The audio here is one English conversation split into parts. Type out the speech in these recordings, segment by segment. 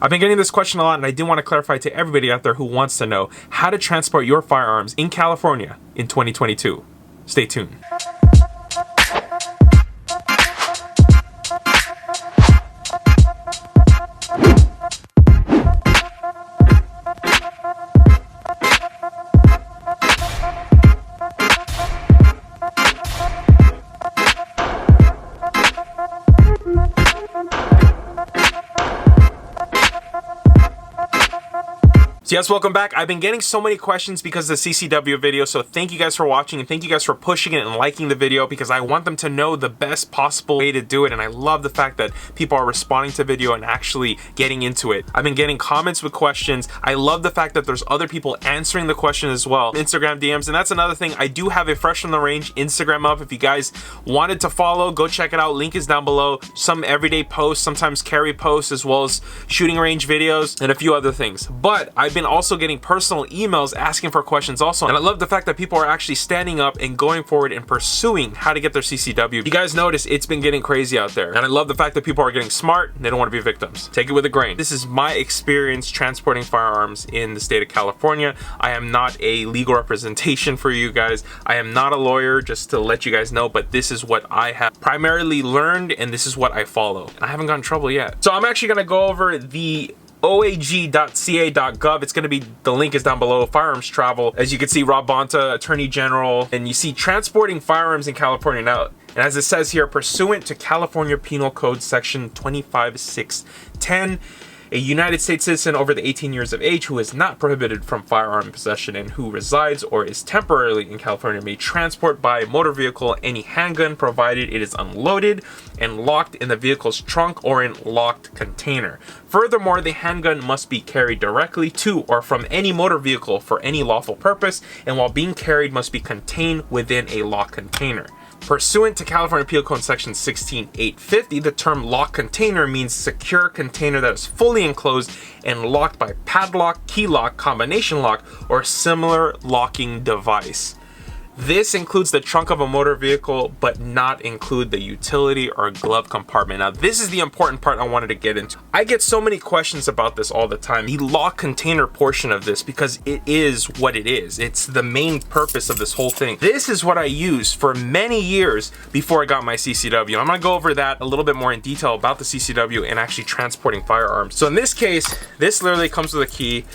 I've been getting this question a lot, and I do want to clarify to everybody out there who wants to know how to transport your firearms in California in 2022. Stay tuned. Yes, welcome back. I've been getting so many questions because of the CCW video, so thank you guys for watching and thank you guys for pushing it and liking the video because I want them to know the best possible way to do it, and I love the fact that people are responding to video and actually getting into it. I've been getting comments with questions. I love the fact that there's other people answering the question as well. Instagram DMs, and that's another thing. I do have a Fresh from the Range Instagram up. If you guys wanted to follow, go check it out. Link is down below. Some everyday posts, sometimes carry posts, as well as shooting range videos and a few other things. But I've been also getting personal emails asking for questions also, and I love the fact that people are actually standing up and going forward and pursuing how to get their CCW. You guys notice it's been getting crazy out there, and I love the fact that people are getting smart and they don't want to be victims. Take it with a grain. This is my experience transporting firearms in the state of California. I am not a legal representation for you guys. I am not a lawyer, just to let you guys know, but this is what I have primarily learned and this is what I follow. I haven't gotten in trouble yet. So I'm actually going to go over the oag.ca.gov. It's going to be, the link is down below. Firearms travel. As you can see, Rob Bonta, Attorney General, and you see transporting firearms in California now. And as it says here, pursuant to California Penal Code Section 25610, a United States citizen over the 18 years of age who is not prohibited from firearm possession and who resides or is temporarily in California may transport by motor vehicle any handgun provided it is unloaded and locked in the vehicle's trunk or in locked container. Furthermore, the handgun must be carried directly to or from any motor vehicle for any lawful purpose, and while being carried must be contained within a locked container. Pursuant to California Penal Code Section 16850, the term locked container means secure container that is fully enclosed and locked by padlock, key lock, combination lock, or similar locking device. This includes the trunk of a motor vehicle, but not include the utility or glove compartment. Now, this is the important part I wanted to get into. I get so many questions about this all the time. The lock container portion of this, because it is what it is. It's the main purpose of this whole thing. This is what I used for many years before I got my CCW. I'm gonna go over that a little bit more in detail about the CCW and actually transporting firearms. So in this case, this literally comes with a key.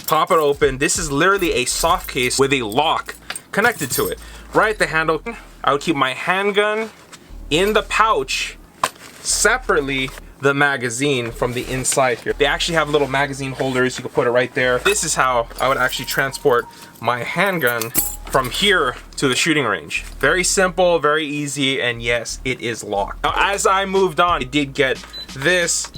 Pop it open. This is literally a soft case with a lock connected to it. Right at the handle, I would keep my handgun in the pouch, separately the magazine from the inside here. They actually have little magazine holders, you can put it right there. This is how I would actually transport my handgun from here to the shooting range. Very simple, very easy, and yes, it is locked. Now, as I moved on, I did get this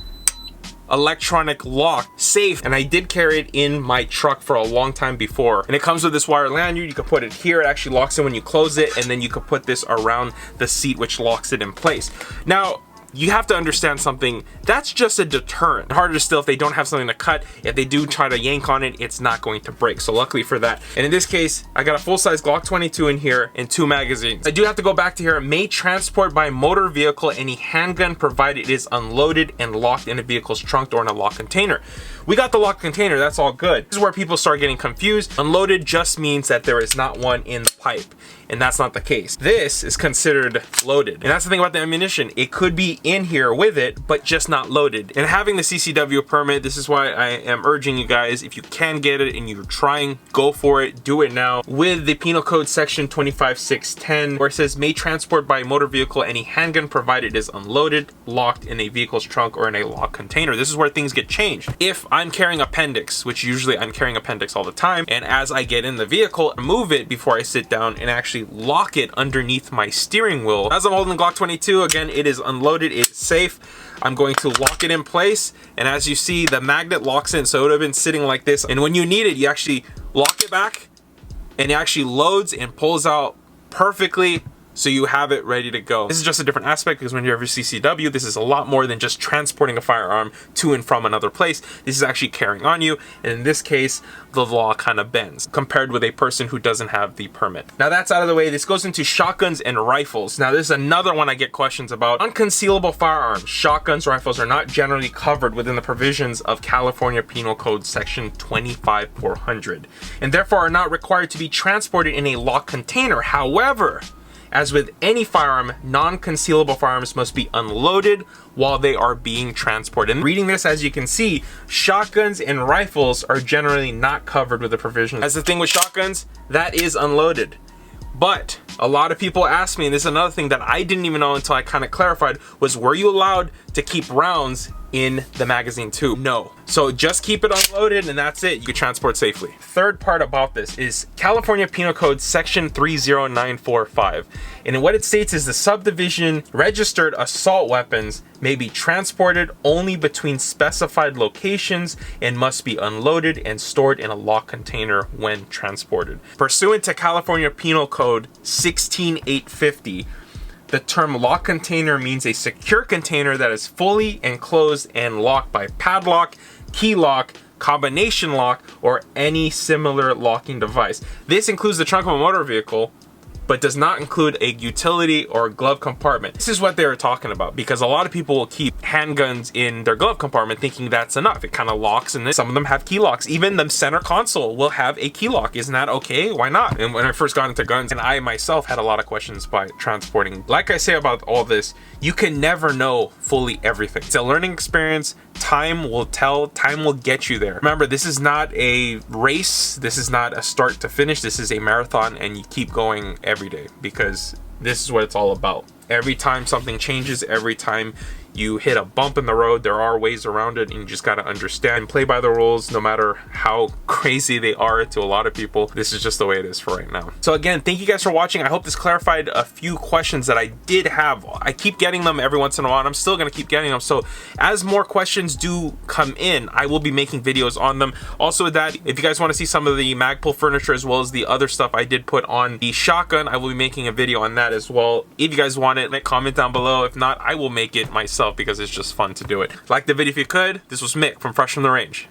electronic lock safe, and I did carry it in my truck for a long time before, and it comes with this wire lanyard. You can put it here, it actually locks in when you close it, and then you can put this around the seat, which locks it in place. Now, you have to understand something, that's just a deterrent. Harder still, if they don't have something to cut, if they do try to yank on it, it's not going to break. So luckily for that. And in this case, I got a full-size Glock 22 in here and 2 magazines. I do have to go back to here. May transport by motor vehicle any handgun provided it is unloaded and locked in a vehicle's trunk or in a locked container. We got the locked container, that's all good. This is where people start getting confused. Unloaded just means that there is not one in the pipe, and that's not the case. This is considered loaded. And that's the thing about the ammunition. It could be in here with it, but just not loaded. And having the CCW permit, this is why I am urging you guys, if you can get it and you're trying, go for it, do it now. With the Penal Code Section 25610, where it says may transport by motor vehicle any handgun provided it is unloaded, locked in a vehicle's trunk or in a locked container. This is where things get changed. If I'm carrying appendix, which usually I'm carrying appendix all the time, and as I get in the vehicle, move it before I sit down and actually lock it underneath my steering wheel. As I'm holding the Glock 22, again, it is unloaded, it's safe. I'm going to lock it in place, and as you see, the magnet locks in, so it would have been sitting like this, and when you need it, you actually lock it back, and it actually loads and pulls out perfectly so you have it ready to go. This is just a different aspect because when you have your CCW, this is a lot more than just transporting a firearm to and from another place. This is actually carrying on you, and in this case, the law kind of bends compared with a person who doesn't have the permit. Now that's out of the way. This goes into shotguns and rifles. Now this is another one I get questions about. Unconcealable firearms, shotguns, rifles are not generally covered within the provisions of California Penal Code section 25400, and therefore are not required to be transported in a locked container. However, as with any firearm, non-concealable firearms must be unloaded while they are being transported. And reading this, as you can see, shotguns and rifles are generally not covered with the provisions. As the thing with shotguns, that is unloaded. But a lot of people ask me, and this is another thing that I didn't even know until I kind of clarified, was were you allowed to keep rounds in the magazine too? No. So just keep it unloaded and that's it. You can transport safely. Third part about this is California Penal Code section 30945. And what it states is the subdivision registered assault weapons may be transported only between specified locations and must be unloaded and stored in a locked container when transported. Pursuant to California Penal Code 16850, the term lock container means a secure container that is fully enclosed and locked by padlock, key lock, combination lock, or any similar locking device. This includes the trunk of a motor vehicle, but does not include a utility or glove compartment. This is what they were talking about, because a lot of people will keep handguns in their glove compartment thinking that's enough. It kind of locks, and some of them have key locks. Even the center console will have a key lock. Isn't that okay? Why not? And when I first got into guns, and I myself had a lot of questions by transporting. Like I say about all this, you can never know fully everything. It's a learning experience. Time will tell. Time will get you there. Remember, this is not a race. This is not a start to finish. This is a marathon, and you keep going every day, because this is what it's all about. Every time something changes, every time you hit a bump in the road, there are ways around it, and you just got to understand and play by the rules, no matter how crazy they are to a lot of people. This is just the way it is for right now. So again, thank you guys for watching. I hope this clarified a few questions that I did have. I keep getting them every once in a while, and I'm still going to keep getting them. So as more questions do come in, I will be making videos on them. Also with that, if you guys want to see some of the Magpul furniture as well as the other stuff I did put on the shotgun, I will be making a video on that as well. If you guys want it, comment down below. If not, I will make it myself, because it's just fun to do it. Like the video if you could. This was Mick from Fresh from the Range.